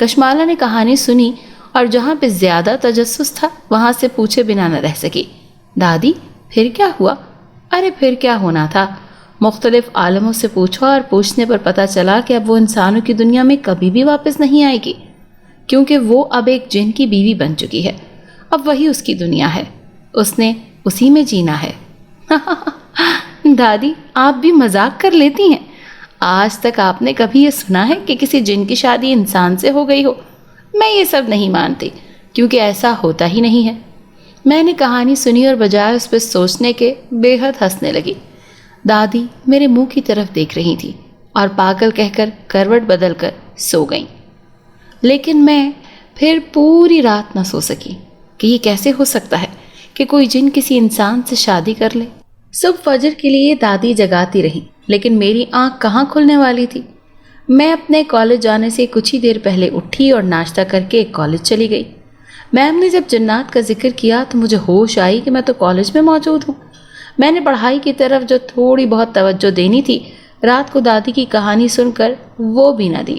کشمالہ نے کہانی سنی اور جہاں پہ زیادہ تجسس تھا وہاں سے پوچھے بنا نہ رہ سکی۔ دادی پھر کیا ہوا؟ ارے پھر کیا ہونا تھا، مختلف عالموں سے پوچھا اور پوچھنے پر پتہ چلا کہ اب وہ انسانوں کی دنیا میں کبھی بھی واپس نہیں آئے گی، کیونکہ وہ اب ایک جن کی بیوی بن چکی ہے۔ اب وہی اس کی دنیا ہے، اس نے اسی میں جینا ہے۔ دادی آپ بھی مذاق کر لیتی ہیں، آج تک آپ نے کبھی یہ سنا ہے کہ کسی جن کی شادی انسان سے ہو گئی ہو؟ میں یہ سب نہیں مانتی، کیونکہ ایسا ہوتا ہی نہیں ہے۔ میں نے کہانی سنی اور بجائے اس پہ سوچنے کے بے حد ہنسنے لگی۔ دادی میرے منہ کی طرف دیکھ رہی تھی اور پاگل کہہ کر کروٹ بدل کر سو گئیں۔ لیکن میں پھر پوری رات نہ سو سکی کہ یہ کیسے ہو سکتا ہے کہ کوئی جن کسی انسان سے شادی کر لے۔ صبح فجر کے لیے دادی جگاتی رہی، لیکن میری آنکھ کہاں کھلنے والی تھی۔ میں اپنے کالج جانے سے کچھ ہی دیر پہلے اٹھی اور ناشتہ کر کے کالج چلی گئی۔ میم نے جب جنات کا ذکر کیا تو مجھے ہوش آئی کہ میں تو کالج میں موجود ہوں۔ میں نے پڑھائی کی طرف جو تھوڑی بہت توجہ دینی تھی، رات کو دادی کی کہانی سن کر وہ بھی نہ دی۔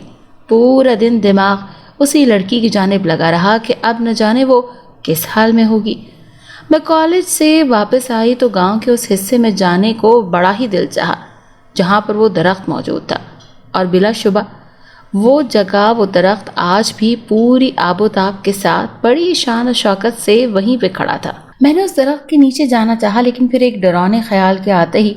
پورا دن دماغ اسی لڑکی کی جانب لگا رہا کہ اب نہ جانے وہ کس حال میں ہوگی۔ میں کالج سے واپس آئی تو گاؤں کے اس حصے میں جانے کو بڑا ہی دل چاہا جہاں پر وہ درخت موجود تھا، اور بلا شبہ وہ جگہ، وہ درخت آج بھی پوری آب و تاب کے ساتھ بڑی شان و شوکت سے وہیں پہ کھڑا تھا۔ میں نے اس درخت کے نیچے جانا چاہا، لیکن پھر ایک ڈرانے خیال کے آتے ہی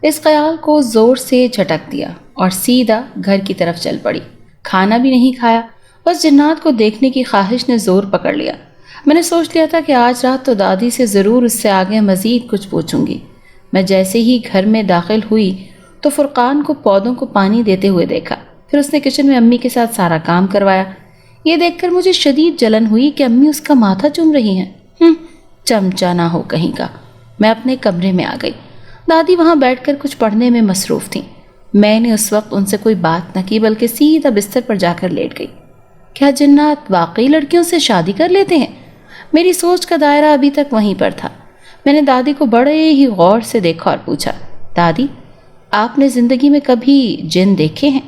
اس خیال کو زور سے جھٹک دیا اور سیدھا گھر کی طرف چل پڑی۔ کھانا بھی نہیں کھایا، بس جنات کو دیکھنے کی خواہش نے زور پکڑ لیا۔ میں نے سوچ لیا تھا کہ آج رات تو دادی سے ضرور اس سے آگے مزید کچھ پوچھوں گی۔ میں جیسے ہی گھر میں داخل ہوئی تو فرقان کو پودوں کو پانی دیتے ہوئے دیکھا، پھر اس نے کچن میں امی کے ساتھ سارا کام کروایا۔ یہ دیکھ کر مجھے شدید جلن ہوئی کہ امی اس کا ماتھا چوم رہی ہیں۔ چمچا نہ ہو کہیں کا۔ میں اپنے کمرے میں آ گئی۔ دادی وہاں بیٹھ کر کچھ پڑھنے میں مصروف تھیں۔ میں نے اس وقت ان سے کوئی بات نہ کی، بلکہ سیدھا بستر پر جا کر لیٹ گئی۔ کیا جنات واقعی لڑکیوں سے شادی کر لیتے ہیں؟ میری سوچ کا دائرہ ابھی تک وہیں پر تھا۔ میں نے دادی کو بڑے ہی غور سے دیکھا اور پوچھا، دادی آپ نے زندگی میں کبھی جن دیکھے ہیں؟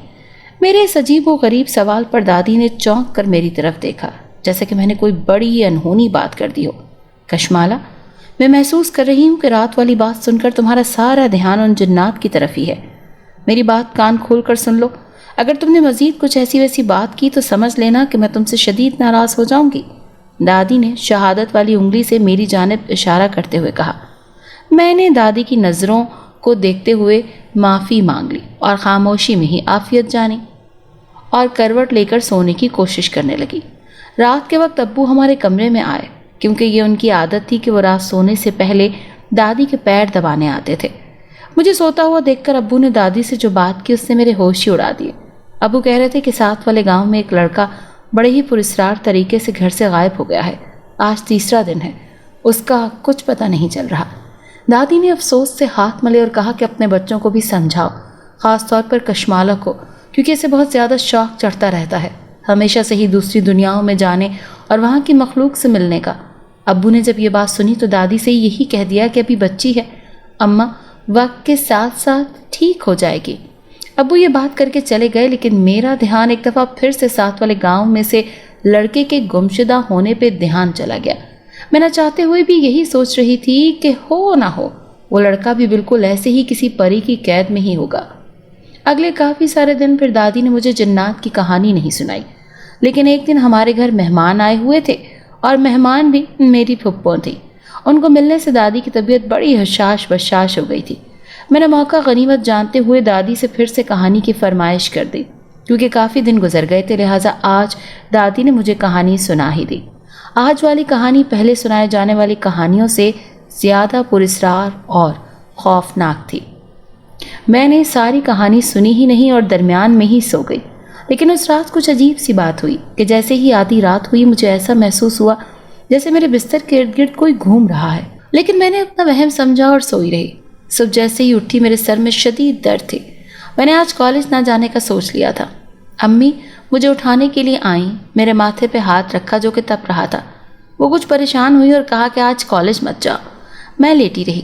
میرے اس عجیب و غریب سوال پر دادی نے چونک کر میری طرف دیکھا، جیسے کہ میں نے کوئی بڑی ہی انہونی بات کر دی ہو۔ کشمالہ، میں محسوس کر رہی ہوں کہ رات والی بات سن کر تمہارا سارا دھیان ان جنات کی طرف ہی ہے۔ میری بات کان کھول کر سن لو، اگر تم نے مزید کچھ ایسی ویسی بات کی تو سمجھ لینا کہ میں تم سے شدید ناراض ہو جاؤں گی۔ دادی نے شہادت والی انگلی سے میری جانب اشارہ کرتے ہوئے کہا۔ میں نے دادی کی نظروں کو دیکھتے ہوئے معافی مانگ لی اور خاموشی میں ہی عافیت جانی اور کروٹ لے کر سونے کی کوشش کرنے لگی۔ رات کے وقت ابو ہمارے کمرے میں آئے، کیونکہ یہ ان کی عادت تھی کہ وہ رات سونے سے پہلے دادی کے پیر دبانے آتے تھے۔ مجھے سوتا ہوا دیکھ کر ابو نے دادی سے جو بات کی اس سے میرے ہوش ہی اڑا دیے۔ ابو کہہ رہے تھے کہ ساتھ والے گاؤں میں ایک لڑکا بڑے ہی پراسرار طریقے سے گھر سے غائب ہو گیا ہے، آج تیسرا دن ہے، اس کا کچھ پتہ نہیں چل رہا۔ دادی نے افسوس سے ہاتھ ملے اور کہا کہ اپنے بچوں کو بھی سمجھاؤ، خاص طور پر کشمالہ کو، کیونکہ اسے بہت زیادہ شوق چڑھتا رہتا ہے ہمیشہ سے ہی دوسری دنیاؤں میں جانے اور وہاں کی مخلوق سے ملنے کا۔ ابو نے جب یہ بات سنی تو دادی سے یہی کہہ دیا کہ ابھی بچی ہے، اماں وقت کے ساتھ ساتھ ٹھیک ہو جائے گی۔ ابو یہ بات کر کے چلے گئے، لیکن میرا دھیان ایک دفعہ پھر سے ساتھ والے گاؤں میں سے لڑکے کے گمشدہ ہونے پہ دھیان چلا گیا۔ میں نہ چاہتے ہوئے بھی یہی سوچ رہی تھی کہ ہو نہ ہو وہ لڑکا بھی بالکل ایسے ہی کسی پری کی قید میں ہی ہوگا۔ اگلے کافی سارے دن پھر دادی نے مجھے جنات کی کہانی نہیں سنائی، لیکن ایک دن ہمارے گھر مہمان آئے ہوئے تھے اور مہمان بھی میری پھپھو تھی۔ ان کو ملنے سے دادی کی طبیعت بڑی حشاش بشاش ہو گئی تھی۔ میں نے موقع غنیمت جانتے ہوئے دادی سے پھر سے کہانی کی فرمائش کر دی، کیونکہ کافی دن گزر گئے تھے، لہٰذا آج دادی نے مجھے کہانی سنا ہی دی۔ آج والی کہانی پہلے سنائے جانے والی کہانیوں سے زیادہ پراسرار اور خوفناک تھی۔ میں نے ساری کہانی سنی ہی نہیں اور درمیان میں ہی سو گئی، لیکن اس رات کچھ عجیب سی بات ہوئی کہ جیسے ہی آدھی رات ہوئی مجھے ایسا محسوس ہوا جیسے میرے بستر کے ارد گرد کوئی گھوم رہا ہے، لیکن میں نے اپنا وہم سمجھا اور سوئی رہی۔ صبح جیسے ہی اٹھی میرے سر میں شدید درد تھی۔ میں نے آج کالج نہ جانے کا سوچ لیا تھا۔ امی مجھے اٹھانے کے لیے آئیں، میرے ماتھے پہ ہاتھ رکھا جو کہ تپ رہا تھا۔ وہ کچھ پریشان ہوئی اور کہا کہ آج کالج مت جاؤ۔ میں لیٹی رہی۔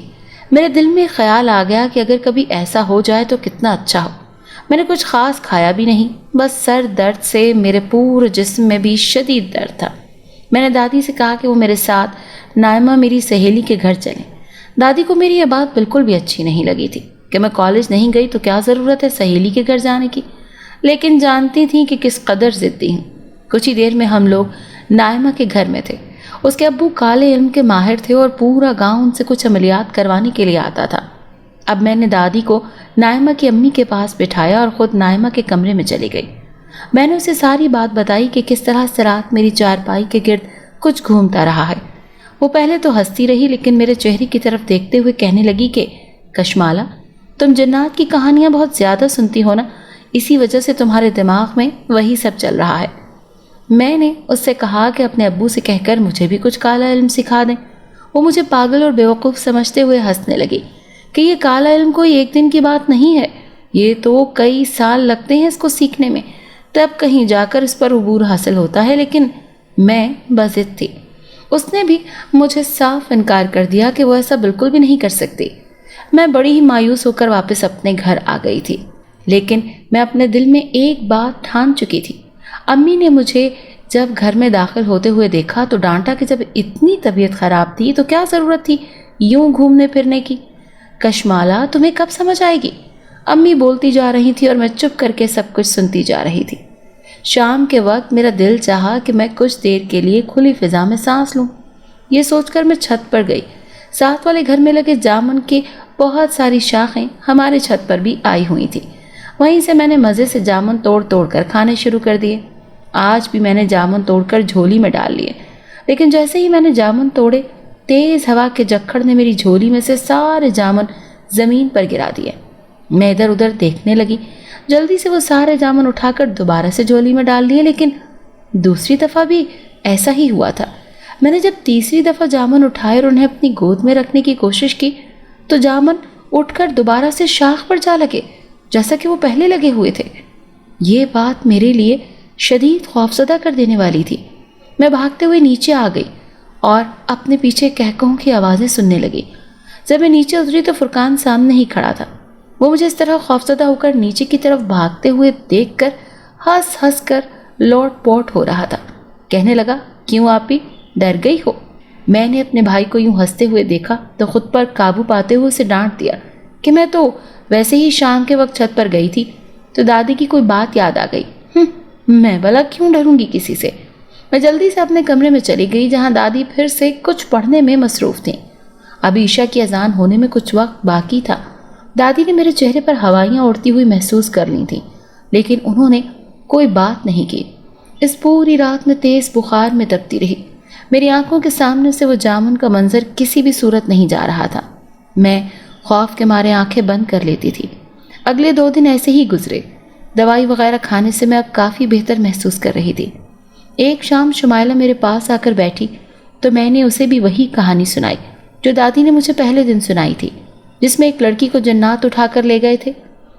میرے دل میں خیال آ گیا کہ اگر کبھی ایسا ہو جائے تو کتنا اچھا ہو۔ میں نے کچھ خاص کھایا بھی نہیں، بس سر درد سے میرے پورے جسم میں بھی شدید درد تھا۔ میں نے دادی سے کہا کہ وہ میرے ساتھ نائمہ میری سہیلی کے گھر چلیں۔ دادی کو میری یہ بات بالکل بھی اچھی نہیں لگی تھی کہ میں کالج نہیں گئی تو کیا ضرورت ہے سہیلی کے گھر جانے کی، لیکن جانتی تھیں کہ کس قدر ضدی ہوں۔ کچھ ہی دیر میں ہم لوگ نائمہ کے گھر میں تھے۔ اس کے ابو کالے علم کے ماہر تھے اور پورا گاؤں ان سے کچھ عملیات کروانے کے لیے آتا تھا۔ اب میں نے دادی کو نائمہ کی امی کے پاس بٹھایا اور خود نائمہ کے کمرے میں چلی گئی۔ میں نے اسے ساری بات بتائی کہ کس طرح سے رات میری چارپائی کے گرد کچھ گھومتا رہا ہے۔ وہ پہلے تو ہنستی رہی، لیکن میرے چہرے کی طرف دیکھتے ہوئے کہنے لگی کہ کشمالہ، تم جنات کی کہانیاں بہت زیادہ سنتی ہو نا، اسی وجہ سے تمہارے دماغ میں وہی سب چل رہا ہے۔ میں نے اس سے کہا کہ اپنے ابو سے کہہ کر مجھے بھی کچھ کالا علم سکھا دیں۔ وہ مجھے پاگل اور بیوقوف سمجھتے ہوئے ہنسنے لگی کہ یہ کالا علم کوئی ایک دن کی بات نہیں ہے، یہ تو کئی سال لگتے ہیں اس کو سیکھنے میں، تب کہیں جا کر اس پر عبور حاصل ہوتا ہے۔ لیکن میں بضد تھی۔ اس نے بھی مجھے صاف انکار کر دیا کہ وہ ایسا بالکل بھی نہیں کر سکتی۔ میں بڑی ہی مایوس ہو کر واپس اپنے گھر آ گئی تھی، لیکن میں اپنے دل میں ایک بات ٹھان چکی تھی۔ امی نے مجھے جب گھر میں داخل ہوتے ہوئے دیکھا تو ڈانٹا کہ جب اتنی طبیعت خراب تھی تو کیا ضرورت تھی یوں گھومنے پھرنے کی۔ کشمالہ، تمہیں کب سمجھ آئے گی؟ امی بولتی جا رہی تھی اور میں چپ کر کے سب کچھ سنتی جا رہی تھی۔ شام کے وقت میرا دل چاہا کہ میں کچھ دیر کے لیے کھلی فضا میں سانس لوں۔ یہ سوچ کر میں چھت پر گئی۔ ساتھ والے گھر میں لگے جامن کی بہت ساری شاخیں ہمارے چھت پر بھی آئی ہوئی تھی۔ وہیں سے میں نے مزے سے جامن توڑ توڑ کر کھانے شروع کر دیے۔ آج بھی میں نے جامن توڑ کر جھولی میں ڈال لیے، لیکن جیسے ہی میں نے جامن توڑے، تیز ہوا کے جکھڑ نے میری جھولی میں سے سارے جامن زمین پر گرا دیے۔ میں ادھر ادھر دیکھنے لگی، جلدی سے وہ سارے جامن اٹھا کر دوبارہ سے جھولی میں ڈال دیے، لیکن دوسری دفعہ بھی ایسا ہی ہوا تھا۔ میں نے جب تیسری دفعہ جامن اٹھائے اور انہیں اپنی گود میں رکھنے کی کوشش کی تو جامن اٹھ کر دوبارہ سے شاخ پر جا لگے جیسا کہ وہ پہلے لگے ہوئے تھے۔ یہ بات میرے لیے شدید خوفزدہ کر دینے والی تھی۔ میں بھاگتے ہوئے نیچے آ گئی اور اپنے پیچھے کہکہوں کی آوازیں سننے لگی۔ جب میں نیچے اتری تو فرقان سامنے ہی کھڑا تھا۔ وہ مجھے اس طرح خوفزدہ ہو کر نیچے کی طرف بھاگتے ہوئے دیکھ کر ہنس ہنس کر لوٹ پوٹ ہو رہا تھا۔ کہنے لگا، کیوں آپی، ڈر گئی ہو؟ میں نے اپنے بھائی کو یوں ہنستے ہوئے دیکھا تو خود پر قابو پاتے ہوئے اسے ڈانٹ دیا کہ میں تو ویسے ہی شام کے وقت چھت پر گئی تھی تو دادی کی کوئی بات یاد آ گئی۔ میں بھلا کیوں ڈروں گی کسی سے؟ میں جلدی سے اپنے کمرے میں چلی گئی جہاں دادی پھر سے کچھ پڑھنے میں مصروف تھیں۔ ابھی عشاء کی اذان ہونے میں کچھ وقت باقی تھا۔ دادی نے میرے چہرے پر ہوائیاں اڑتی ہوئی محسوس کر لی تھیں، لیکن انہوں نے کوئی بات نہیں کی۔ اس پوری رات میں تیز بخار میں تپتی رہی۔ میری آنکھوں کے سامنے سے وہ جامن کا منظر کسی بھی صورت نہیں جا رہا تھا۔ میں خوف کے مارے آنکھیں بند کر لیتی تھی۔ اگلے 2 دن ایسے ہی گزرے۔ دوائی وغیرہ کھانے سے میں اب کافی بہتر محسوس کر رہی تھی۔ ایک شام شمائلہ میرے پاس آ کر بیٹھی تو میں نے اسے بھی وہی کہانی سنائی جو دادی نے مجھے پہلے دن سنائی تھی، جس میں ایک لڑکی کو جنات اٹھا کر لے گئے تھے۔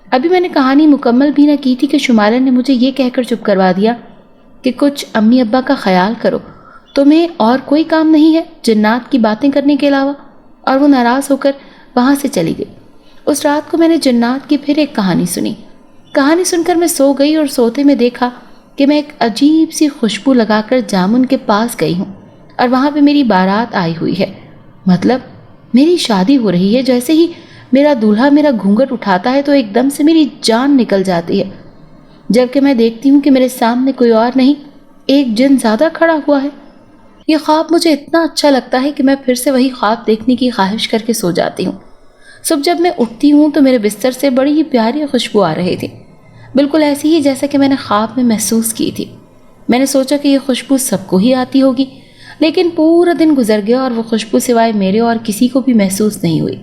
ابھی میں نے کہانی مکمل بھی نہ کی تھی کہ شمائلہ نے مجھے یہ کہہ کر چپ کروا دیا کہ کچھ امی ابا کا خیال کرو، تمہیں اور کوئی کام نہیں ہے جنات کی باتیں کرنے کے علاوہ، اور وہ ناراض ہو کر وہاں سے چلی گئی۔ اس رات کو میں نے جنات کی پھر ایک کہانی سنی۔ کہانی سن کر میں سو گئی اور سوتے میں دیکھا کہ میں ایک عجیب سی خوشبو لگا کر جامن کے پاس گئی ہوں اور وہاں پہ میری بارات آئی ہوئی ہے، مطلب میری شادی ہو رہی ہے۔ جیسے ہی میرا دولہا میرا گھونگھٹ اٹھاتا ہے تو ایک دم سے میری جان نکل جاتی ہے، جبکہ میں دیکھتی ہوں کہ میرے سامنے کوئی اور نہیں، ایک جن زیادہ کھڑا ہوا ہے۔ یہ خواب مجھے اتنا اچھا لگتا ہے کہ میں پھر سے وہی خواب دیکھنے کی خواہش کر کے سو جاتی ہوں۔ صبح جب میں اٹھتی ہوں تو میرے بستر سے بڑی ہی پیاری خوشبو آ رہی تھی، بالکل ایسی ہی جیسا کہ میں نے خواب میں محسوس کی تھی۔ میں نے سوچا کہ یہ خوشبو سب کو ہی آتی ہوگی، لیکن پورا دن گزر گیا اور وہ خوشبو سوائے میرے اور کسی کو بھی محسوس نہیں ہوئی۔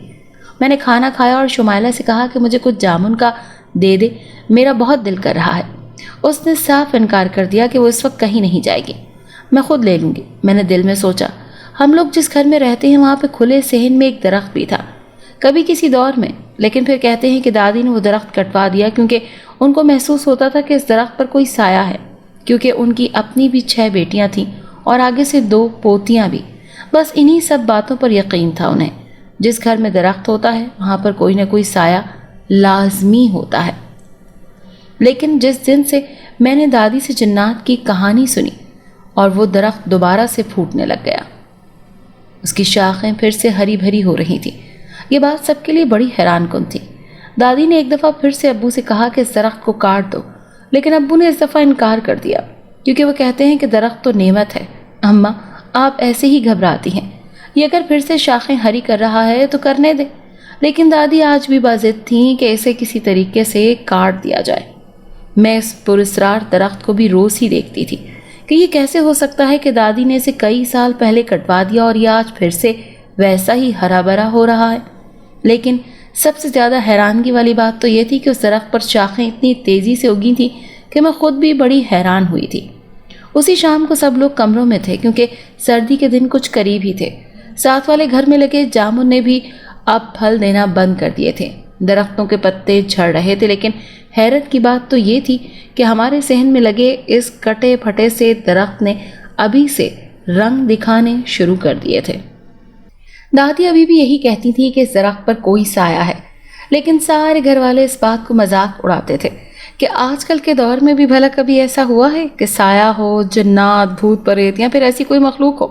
میں نے کھانا کھایا اور شمائلہ سے کہا کہ مجھے کچھ جامن کا دے دے، میرا بہت دل کر رہا ہے۔ اس نے صاف انکار کر دیا کہ وہ اس وقت کہیں نہیں جائے گی، میں خود لے لوں گی۔ میں نے دل میں سوچا، ہم لوگ جس گھر میں رہتے ہیں وہاں پہ کھلے صحن میں ایک درخت بھی تھا کبھی کسی دور میں، لیکن پھر کہتے ہیں کہ دادی نے وہ درخت کٹوا دیا کیونکہ ان کو محسوس ہوتا تھا کہ اس درخت پر کوئی سایہ ہے، کیونکہ ان کی اپنی بھی 6 بیٹیاں تھیں اور آگے سے 2 پوتیاں بھی۔ بس انہی سب باتوں پر یقین تھا انہیں، جس گھر میں درخت ہوتا ہے وہاں پر کوئی نہ کوئی سایہ لازمی ہوتا ہے۔ لیکن جس دن سے میں نے دادی سے جنات کی کہانی سنی اور وہ درخت دوبارہ سے پھوٹنے لگ گیا، اس کی شاخیں پھر سے ہری بھری ہو رہی تھیں، یہ بات سب کے لیے بڑی حیران کن تھی۔ دادی نے ایک دفعہ پھر سے ابو سے کہا کہ اس درخت کو کاٹ دو، لیکن ابو نے اس دفعہ انکار کر دیا کیونکہ وہ کہتے ہیں کہ درخت تو نعمت ہے۔ اماں، آپ ایسے ہی گھبراتی ہیں، یہ اگر پھر سے شاخیں ہری کر رہا ہے تو کرنے دیں۔ لیکن دادی آج بھی باضد تھیں کہ اسے کسی طریقے سے کاٹ دیا جائے۔ میں اس پراسرار درخت کو بھی روز ہی دیکھتی تھی کہ یہ کیسے ہو سکتا ہے کہ دادی نے اسے کئی سال پہلے کٹوا دیا اور یہ آج پھر سے ویسا ہی ہرا بھرا ہو رہا ہے۔ لیکن سب سے زیادہ حیرانگی والی بات تو یہ تھی کہ اس درخت پر شاخیں اتنی تیزی سے اگی تھیں کہ میں خود بھی بڑی حیران ہوئی تھی۔ اسی شام کو سب لوگ کمروں میں تھے کیونکہ سردی کے دن کچھ قریب ہی تھے۔ ساتھ والے گھر میں لگے جامن نے بھی اب پھل دینا بند کر دیے تھے، درختوں کے پتے جھڑ رہے تھے، لیکن حیرت کی بات تو یہ تھی کہ ہمارے صحن میں لگے اس کٹے پھٹے سے درخت نے ابھی سے رنگ دکھانے شروع کر دیے تھے۔ دادی ابھی بھی یہی کہتی تھی کہ اس درخت پر کوئی سایہ ہے، لیکن سارے گھر والے اس بات کو مذاق اڑاتے تھے کہ آج کل کے دور میں بھی بھلا کبھی ایسا ہوا ہے کہ سایہ ہو، جنات، بھوت پریت یا پھر ایسی کوئی مخلوق ہو۔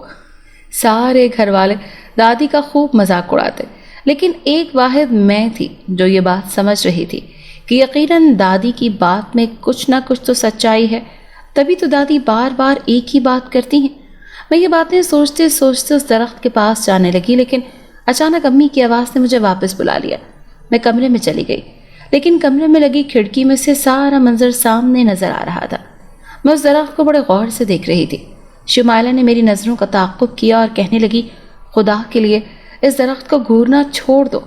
سارے گھر والے دادی کا خوب مذاق اڑاتے، لیکن ایک واحد میں تھی جو یہ بات سمجھ رہی تھی کہ یقیناً دادی کی بات میں کچھ نہ کچھ تو سچائی ہے، تبھی تو دادی بار بار ایک ہی بات کرتی ہیں۔ میں یہ باتیں سوچتے سوچتے اس درخت کے پاس جانے لگی، لیکن اچانک امی کی آواز نے مجھے واپس بلا لیا۔ میں کمرے میں چلی گئی، لیکن کمرے میں لگی کھڑکی میں سے سارا منظر سامنے نظر آ رہا تھا۔ میں اس درخت کو بڑے غور سے دیکھ رہی تھی۔ شمائلہ نے میری نظروں کا تعاقب کیا اور کہنے لگی، خدا کے لیے اس درخت کو گھورنا چھوڑ دو،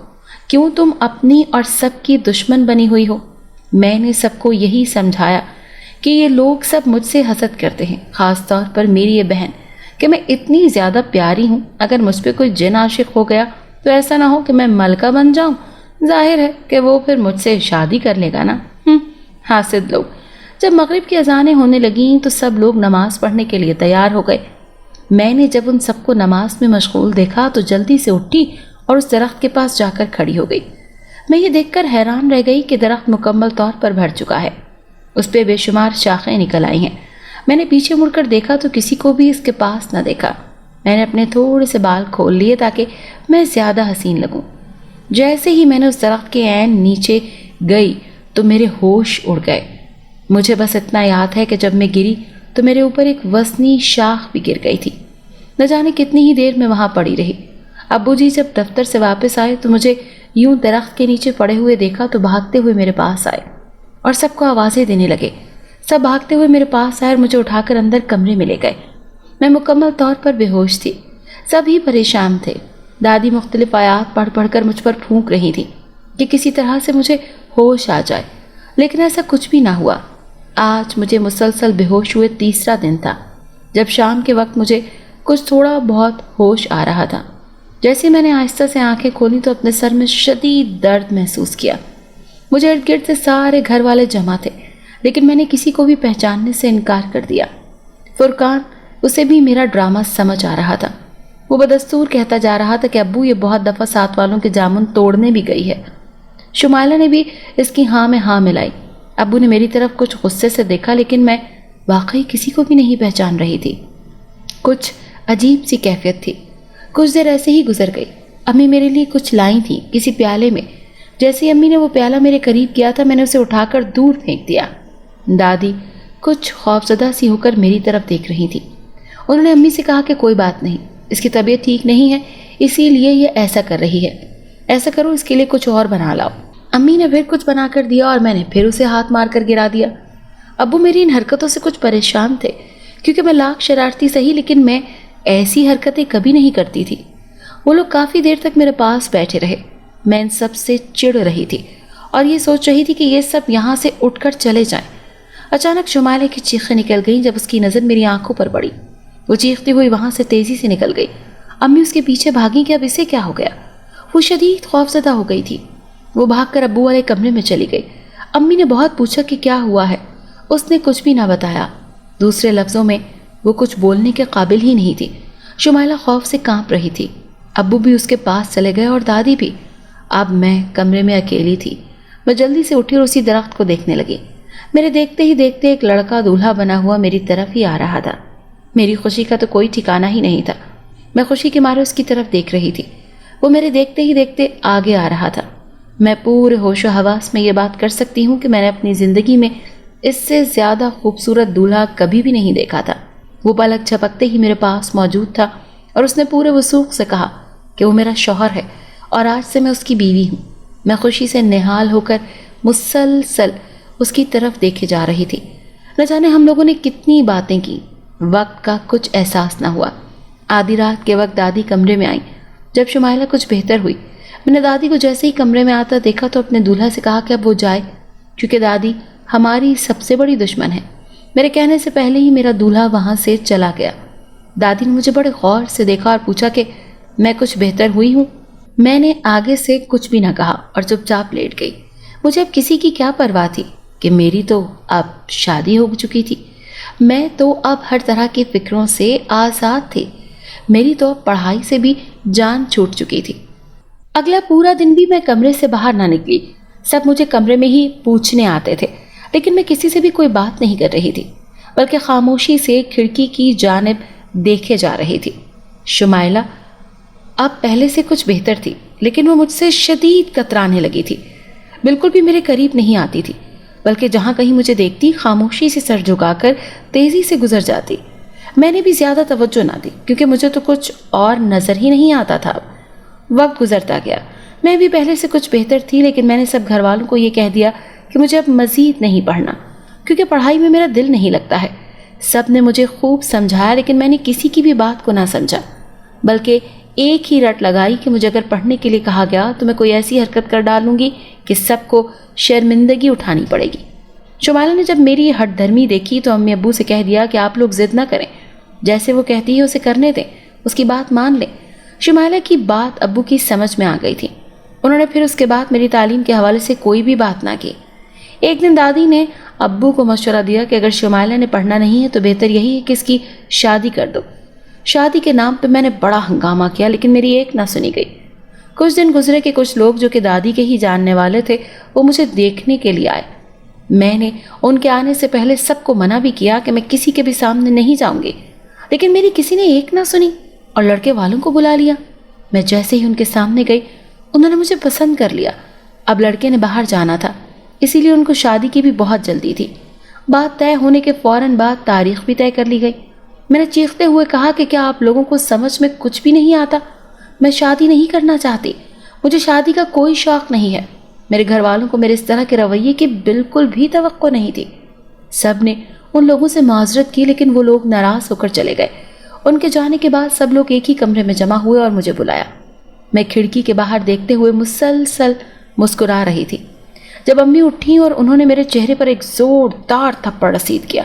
کیوں تم اپنی اور سب کی دشمن بنی ہوئی ہو؟ میں نے سب کو یہی سمجھایا کہ یہ لوگ سب مجھ سے حسد کرتے ہیں، خاص طور پر میری یہ بہن، کہ میں اتنی زیادہ پیاری ہوں۔ اگر مجھ پہ کوئی جن عاشق ہو گیا تو ایسا نہ ہو کہ میں ملکہ بن جاؤں، ظاہر ہے کہ وہ پھر مجھ سے شادی کر لے گا نا۔ حاسد لوگ۔ جب مغرب کی اذانیں ہونے لگیں تو سب لوگ نماز پڑھنے کے لیے تیار ہو گئے۔ میں نے جب ان سب کو نماز میں مشغول دیکھا تو جلدی سے اٹھی اور اس درخت کے پاس جا کر کھڑی ہو گئی۔ میں یہ دیکھ کر حیران رہ گئی کہ درخت مکمل طور پر بھر چکا ہے، اس پہ بے شمار شاخیں نکل آئی ہیں۔ میں نے پیچھے مڑ کر دیکھا تو کسی کو بھی اس کے پاس نہ دیکھا۔ میں نے اپنے تھوڑے سے بال کھول لیے تاکہ میں زیادہ حسین لگوں۔ جیسے ہی میں نے اس درخت کے عین نیچے گئی تو میرے ہوش اڑ گئے۔ مجھے بس اتنا یاد ہے کہ جب میں گری تو میرے اوپر ایک وسنی شاخ بھی گر گئی تھی۔ نہ جانے کتنی ہی دیر میں وہاں پڑی رہی۔ ابو جی جب دفتر سے واپس آئے تو مجھے یوں درخت کے نیچے پڑے ہوئے دیکھا تو بھاگتے ہوئے میرے پاس آئے اور سب کو آوازیں دینے لگے۔ سب بھاگتے ہوئے میرے پاس آئے اور مجھے اٹھا کر اندر کمرے میں لے گئے۔ میں مکمل طور پر بے ہوش تھی، سب ہی پریشان تھے۔ دادی مختلف آیات پڑھ پڑھ کر مجھ پر پھونک رہی تھی کہ کسی طرح سے مجھے ہوش آ جائے، لیکن ایسا کچھ بھی نہ ہوا۔ آج مجھے مسلسل بے ہوش ہوئے تیسرا دن تھا۔ جب شام کے وقت مجھے کچھ تھوڑا بہت ہوش آ رہا تھا، جیسے میں نے آہستہ سے آنکھیں کھولی تو اپنے سر میں شدید درد محسوس کیا۔ مجھے ارد گرد سے سارے گھر والے جمع تھے، لیکن میں نے کسی کو بھی پہچاننے سے انکار کر دیا۔ فرقان، اسے بھی میرا ڈرامہ سمجھ آ رہا تھا۔ وہ بدستور کہتا جا رہا تھا کہ ابو یہ بہت دفعہ ساتھ والوں کے جامن توڑنے بھی گئی ہے۔ شمائلہ نے بھی اس کی ہاں میں ہاں ملائی۔ ابو نے میری طرف کچھ غصے سے دیکھا، لیکن میں واقعی کسی کو بھی نہیں پہچان رہی تھی۔ کچھ عجیب سی کیفیت تھی۔ کچھ دیر ایسے ہی گزر گئی۔ امی میرے لیے کچھ لائی تھیں کسی پیالے میں۔ جیسے ہی امی نے وہ پیالہ میرے قریب کیا تھا، میں نے اسے اٹھا کر دور پھینک دیا۔ دادی کچھ خوفزدہ سی ہو کر میری طرف دیکھ رہی تھی۔ انہوں نے امی سے کہا کہ کوئی بات نہیں، اس کی طبیعت ٹھیک نہیں ہے، اسی لیے یہ ایسا کر رہی ہے۔ ایسا کرو، اس کے لیے کچھ اور بنا لاؤ۔ امی نے پھر کچھ بنا کر دیا اور میں نے پھر اسے ہاتھ مار کر گرا دیا۔ ابو میری ان حرکتوں سے کچھ پریشان تھے، کیونکہ میں لاکھ شرارتی سہی لیکن میں ایسی حرکتیں کبھی نہیں کرتی تھی۔ وہ لوگ کافی دیر تک میرے پاس بیٹھے رہے۔ میں ان سب سے چڑ رہی تھی اور یہ سوچ رہی تھی کہ یہ سب یہاں سے اٹھ کر چلے جائیں۔ اچانک شمائلہ کی چیخیں نکل گئیں جب اس کی نظر میری آنکھوں پر پڑی۔ وہ چیختی ہوئی وہاں سے تیزی سے نکل گئی۔ امی اس کے پیچھے بھاگی کہ اب اسے کیا ہو گیا۔ وہ شدید خوفزدہ ہو گئی تھی۔ وہ بھاگ کر ابو والے کمرے میں چلی گئی۔ امی نے بہت پوچھا کہ کیا ہوا ہے، اس نے کچھ بھی نہ بتایا۔ دوسرے لفظوں میں وہ کچھ بولنے کے قابل ہی نہیں تھی۔ شمائلہ خوف سے کانپ رہی تھی۔ ابو بھی اس کے پاس چلے گئے اور دادی بھی۔ اب میں کمرے میں اکیلی تھی۔ میں جلدی سے اٹھی اور اسی درخت کو دیکھنے لگی۔ میرے دیکھتے ہی دیکھتے ایک لڑکا دولہا بنا ہوا میری طرف ہی آ رہا تھا۔ میری خوشی کا تو کوئی ٹھکانہ ہی نہیں تھا۔ میں خوشی کے مارے اس کی طرف دیکھ رہی تھی۔ وہ میرے دیکھتے ہی دیکھتے آگے آ رہا تھا۔ میں پورے ہوش و حواس میں یہ بات کر سکتی ہوں کہ میں نے اپنی زندگی میں اس سے زیادہ خوبصورت دولہا کبھی بھی نہیں دیکھا تھا۔ وہ پلک جھپکتے ہی میرے پاس موجود تھا اور اس نے پورے وثوق سے کہا کہ وہ میرا شوہر ہے اور آج سے میں اس کی بیوی ہوں۔ میں خوشی سے نہال ہو کر مسلسل اس کی طرف دیکھے جا رہی تھی۔ نہ جانے ہم لوگوں نے کتنی باتیں کی، وقت کا کچھ احساس نہ ہوا۔ آدھی رات کے وقت دادی کمرے میں آئیں۔ جب شمائلہ کچھ بہتر ہوئی، میں نے دادی کو جیسے ہی کمرے میں آتا دیکھا تو اپنے دولہا سے کہا کہ اب وہ جائے، کیونکہ دادی ہماری سب سے بڑی دشمن ہے۔ میرے کہنے سے پہلے ہی میرا دولہا وہاں سے چلا گیا۔ دادی نے مجھے بڑے غور سے دیکھا اور پوچھا کہ میں کچھ بہتر ہوئی ہوں۔ میں نے آگے سے کچھ بھی نہ کہا اور چپ چاپ لیٹ گئی۔ مجھے اب کسی کی کیا پرواہ تھی کہ میری تو اب شادی ہو چکی تھی۔ میں تو اب ہر طرح کی فکروں سے آزاد تھی۔ میری تو اب پڑھائی سے بھی جان چھوٹ چکی تھی۔ اگلا پورا دن بھی میں کمرے سے باہر نہ نکلی۔ سب مجھے کمرے میں ہی پوچھنے آتے تھے، لیکن میں کسی سے بھی کوئی بات نہیں کر رہی تھی، بلکہ خاموشی سے کھڑکی کی جانب دیکھے جا رہی تھی۔ شمائلہ اب پہلے سے کچھ بہتر تھی، لیکن وہ مجھ سے شدید کترانے لگی تھی۔ بالکل بھی میرے قریب نہیں آتی تھی، بلکہ جہاں کہیں مجھے دیکھتی خاموشی سے سر جھکا کر تیزی سے گزر جاتی۔ میں نے بھی زیادہ توجہ نہ دی، کیونکہ مجھے تو کچھ اور نظر ہی نہیں آتا تھا۔ وقت گزرتا گیا۔ میں بھی پہلے سے کچھ بہتر تھی، لیکن میں نے سب گھر والوں کو یہ کہہ دیا کہ مجھے اب مزید نہیں پڑھنا، کیونکہ پڑھائی میں میرا دل نہیں لگتا ہے۔ سب نے مجھے خوب سمجھایا، لیکن میں نے کسی کی بھی بات کو نہ سمجھا، بلکہ ایک ہی رٹ لگائی کہ مجھے اگر پڑھنے کے لیے کہا گیا تو میں کوئی ایسی حرکت کر ڈالوں گی کہ سب کو شرمندگی اٹھانی پڑے گی۔ شمائلہ نے جب میری ہٹ دھرمی دیکھی تو امی ابو سے کہہ دیا کہ آپ لوگ ضد نہ کریں، جیسے وہ کہتی ہے اسے کرنے دیں، اس کی بات مان لیں۔ شمائلہ کی بات ابو کی سمجھ میں آ گئی تھی۔ انہوں نے پھر اس کے بعد میری تعلیم کے حوالے سے کوئی بھی بات نہ کی۔ ایک دن دادی نے ابو کو مشورہ دیا کہ اگر شمائلہ نے پڑھنا نہیں ہے تو بہتر یہی ہے کہ اس کی شادی کر دو۔ شادی کے نام پہ میں نے بڑا ہنگامہ کیا، لیکن میری ایک نہ سنی گئی۔ کچھ دن گزرے کہ کچھ لوگ جو کہ دادی کے ہی جاننے والے تھے وہ مجھے دیکھنے کے لیے آئے۔ میں نے ان کے آنے سے پہلے سب کو منع بھی کیا کہ میں کسی کے بھی سامنے نہیں جاؤں گی، لیکن میری کسی نے ایک نہ سنی اور لڑکے والوں کو بلا لیا۔ میں جیسے ہی ان کے سامنے گئی انہوں نے مجھے پسند کر لیا۔ اب لڑکے نے باہر جانا تھا، اسی لیے ان کو شادی کی بھی بہت جلدی تھی۔ بات طے ہونے کے فوراً بعد تاریخ بھی طے کر لی گئی۔ میں نے چیختے ہوئے کہا کہ کیا آپ لوگوں کو سمجھ میں کچھ بھی نہیں آتا؟ میں شادی نہیں کرنا چاہتی، مجھے شادی کا کوئی شوق نہیں ہے۔ میرے گھر والوں کو میرے اس طرح کے رویے کی بالکل بھی توقع نہیں تھی۔ سب نے ان لوگوں سے معذرت کی، لیکن وہ لوگ ناراض ہو کر چلے گئے۔ ان کے جانے کے بعد سب لوگ ایک ہی کمرے میں جمع ہوئے اور مجھے بلایا۔ میں کھڑکی کے باہر دیکھتے ہوئے مسلسل مسکرا رہی تھی جب امی اٹھیں اور انہوں نے میرے چہرے پر ایک زوردار تھپڑ رسید کیا،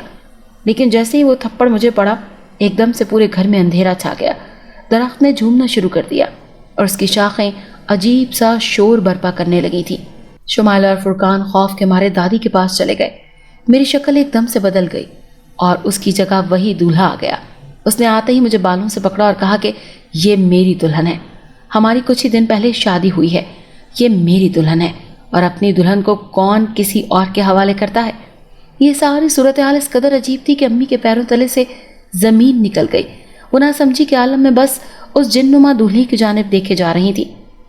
لیکن جیسے ہی وہ تھپڑ مجھے پڑا ایک دم سے پورے گھر میں اندھیرا چھا گیا۔ درخت نے جھومنا شروع کر دیا اور اس کی شاخیں عجیب سا شور برپا کرنے لگی تھیں۔ شمائلہ اور فرقان خوف کے مارے دادی کے پاس چلے گئے۔ میری شکل ایک دم سے بدل گئی اور اس کی جگہ وہی دولہا آ گیا۔ اس نے آتے ہی مجھے بالوں سے پکڑا اور کہا کہ یہ میری دلہن ہے، ہماری کچھ ہی دن پہلے شادی ہوئی ہے، یہ میری دلہن ہے، اور اپنی دلہن کو کون کسی اور کے حوالے کرتا ہے۔ یہ ساری صورتحال اس قدر عجیب تھی کہ امی کے پیروں تلے سے زمین نکل گئی۔ وہ نہ سمجھی کے عالم میں بس اس جن نما دولہے کی جانب دیکھے جا رہی تھی،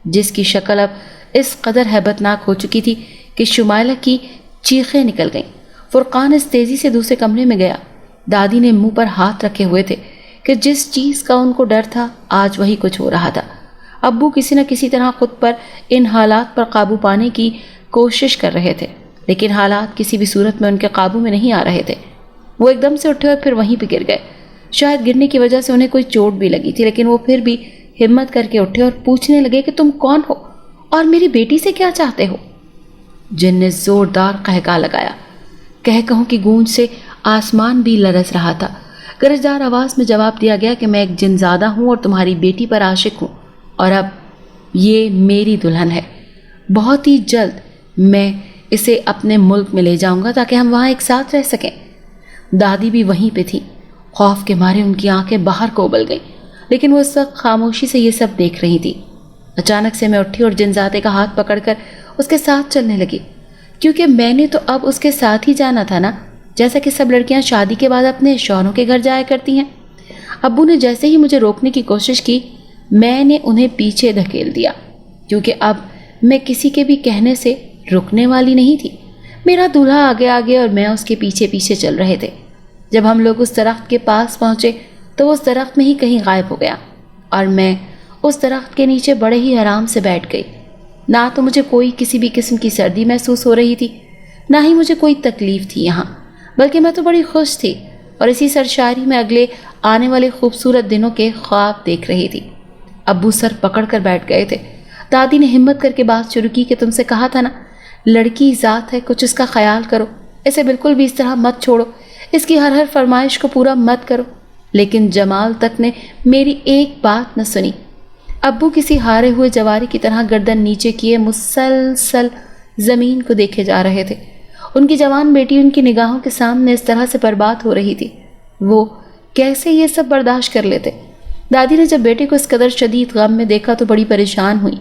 جس کی شکل اب اس قدر ہیبت ناک ہو چکی تھی کہ شمائلہ کی چیخیں نکل گئیں۔ فرقان اس تیزی سے دوسرے کمرے میں گیا۔ دادی نے منہ پر ہاتھ رکھے ہوئے تھے کہ جس چیز کا ان کو ڈر تھا آج وہی کچھ ہو رہا تھا۔ ابو کسی نہ کسی طرح خود پر ان حالات پر قابو پانے کی کوشش کر رہے تھے، لیکن حالات کسی بھی صورت میں ان کے قابو میں نہیں آ رہے تھے۔ وہ ایک دم سے اٹھے اور پھر وہیں پہ گر گئے۔ شاید گرنے کی وجہ سے انہیں کوئی چوٹ بھی لگی تھی، لیکن وہ پھر بھی ہمت کر کے اٹھے اور پوچھنے لگے کہ تم کون ہو اور میری بیٹی سے کیا چاہتے ہو؟ جن نے زوردار قہقہ لگایا۔ قہقہوں کی گونج سے آسمان بھی لرز رہا تھا۔ گرجدار آواز میں جواب دیا گیا کہ میں ایک جن زادہ ہوں اور تمہاری بیٹی پر عاشق ہوں، اور اب یہ میری دلہن ہے۔ بہت ہی جلد میں اسے اپنے ملک میں لے جاؤں گا تاکہ ہم وہاں ایک ساتھ رہ سکیں۔ دادی بھی وہیں پہ تھی۔ خوف کے مارے ان کی آنکھیں باہر کو ابل گئیں، لیکن وہ اس وقت خاموشی سے یہ سب دیکھ رہی تھی۔ اچانک سے میں اٹھی اور جنزادے کا ہاتھ پکڑ کر اس کے ساتھ چلنے لگی۔ کیونکہ میں نے تو اب اس کے ساتھ ہی جانا تھا نا، جیسا کہ سب لڑکیاں شادی کے بعد اپنے شوہروں کے گھر جایا کرتی ہیں۔ ابو نے جیسے ہی مجھے روکنے کی کوشش کی، میں نے انہیں پیچھے دھکیل دیا، کیونکہ اب میں کسی کے بھی کہنے سے رکنے والی نہیں تھی۔ میرا دولہا آگے آگے اور میں اس کے پیچھے پیچھے چل رہے تھے۔ جب ہم لوگ اس درخت کے پاس پہنچے تو وہ اس درخت میں ہی کہیں غائب ہو گیا، اور میں اس درخت کے نیچے بڑے ہی آرام سے بیٹھ گئی۔ نہ تو مجھے کوئی کسی بھی قسم کی سردی محسوس ہو رہی تھی، نہ ہی مجھے کوئی تکلیف تھی یہاں، بلکہ میں تو بڑی خوش تھی اور اسی سرشاری میں اگلے آنے والے خوبصورت دنوں کے خواب دیکھ رہی تھی۔ ابو سر پکڑ کر بیٹھ گئے تھے۔ دادی نے ہمت کر کے بات شروع کی کہ تم سے کہا تھا نا، لڑکی ذات ہے، کچھ اس کا خیال کرو، اسے بالکل بھی اس طرح مت چھوڑو، اس کی ہر فرمائش کو پورا مت کرو۔ لیکن جمال تک نے میری ایک بات نہ سنی۔ ابو کسی ہارے ہوئے جواری کی طرح گردن نیچے کیے مسلسل زمین کو دیکھے جا رہے تھے۔ ان کی جوان بیٹی ان کی نگاہوں کے سامنے اس طرح سے برباد ہو رہی تھی، وہ کیسے یہ سب برداشت کر لیتے؟ دادی نے جب بیٹے کو اس قدر شدید غم میں دیکھا تو بڑی پریشان ہوئی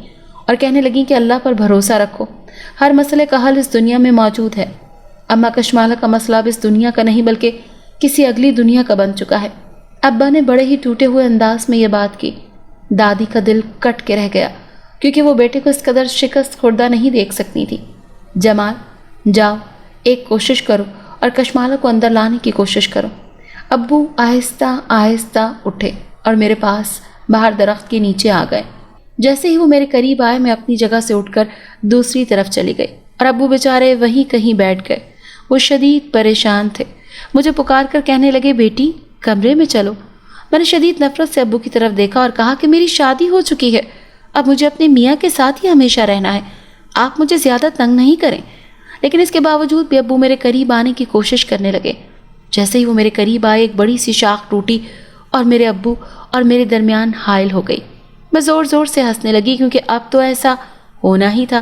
اور کہنے لگیں کہ اللہ پر بھروسہ رکھو، ہر مسئلے کا حل اس دنیا میں موجود ہے۔ اماں کشمالہ کا مسئلہ اب اس دنیا کا نہیں بلکہ کسی اگلی دنیا کا بن چکا ہے۔ ابا نے بڑے ہی ٹوٹے ہوئے انداز میں یہ بات کی۔ دادی کا دل کٹ کے رہ گیا، کیونکہ وہ بیٹے کو اس قدر شکست خوردہ نہیں دیکھ سکتی تھی۔ جمال، جاؤ، ایک کوشش کرو اور کشمالہ کو اندر لانے کی کوشش کرو۔ ابو آہستہ آہستہ اٹھے اور میرے پاس باہر درخت کے نیچے آ گئے۔ جیسے ہی وہ میرے قریب آئے، میں اپنی جگہ سے اٹھ کر دوسری طرف چلی گئی اور ابو بیچارے وہیں کہیں بیٹھ گئے۔ وہ شدید پریشان تھے، مجھے پکار کر کہنے لگے، بیٹی کمرے میں چلو۔ میں نے شدید نفرت سے ابو کی طرف دیکھا اور کہا کہ میری شادی ہو چکی ہے، اب مجھے اپنے میاں کے ساتھ ہی ہمیشہ رہنا ہے، آپ مجھے زیادہ تنگ نہیں کریں۔ لیکن اس کے باوجود بھی ابو میرے قریب آنے کی کوشش کرنے لگے۔ جیسے ہی وہ میرے قریب آئے، ایک بڑی سی شاخ ٹوٹی اور میرے ابو اور میرے درمیان حائل ہو گئی۔ میں زور زور سے ہنسنے لگی، کیونکہ اب تو ایسا ہونا ہی تھا،